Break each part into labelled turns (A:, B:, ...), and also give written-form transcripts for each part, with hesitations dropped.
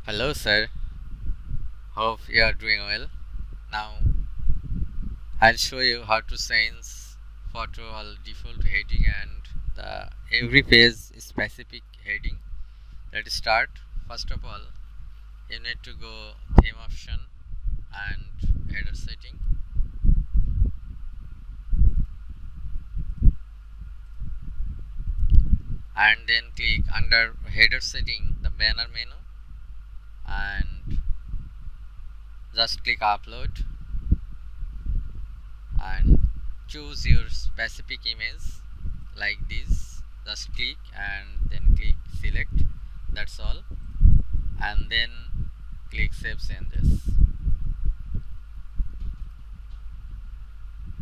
A: Hello, sir. Hope you are doing well. Now, I'll show you how to change photo or default heading and the every page specific heading. Let's start. First of all, you need to go theme option and header setting, and then click under header setting the banner menu and just click upload and choose your specific image like this. Just click and then click select. That's all, and then click save changes.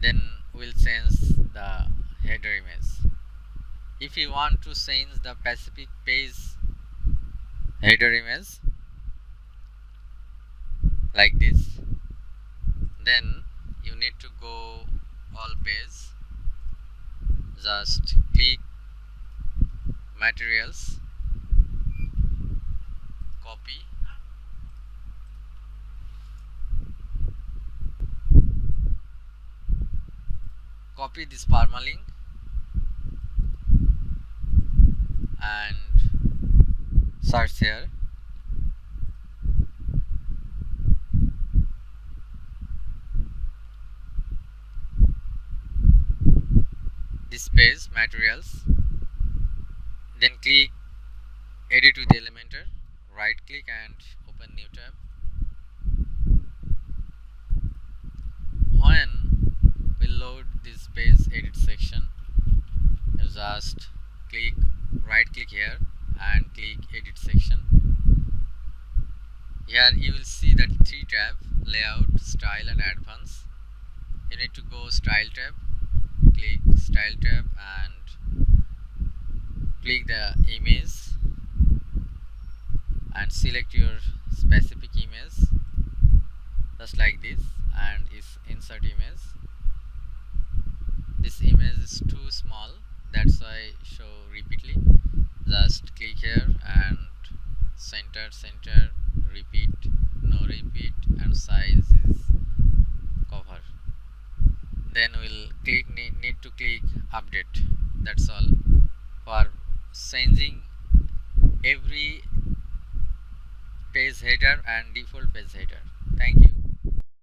A: Then we'll change the header image. If you want to change the specific page header image like this, then you need to go all page, just click materials, copy, this permalink and search here. This page materials, then click edit with Elementor, right click and open new tab. When we load this page edit section, you just click right click here and click edit section. Here you will see that three tab: layout, style and advanced. You need to go style tab, click style tab and click the image and select your specific image just like this and insert image. This image is too small, that's why show repeatedly. Just click here and center, repeat, no repeat, and size is cover. Then we'll need to click update. That's all for changing every page header and default page header. Thank you.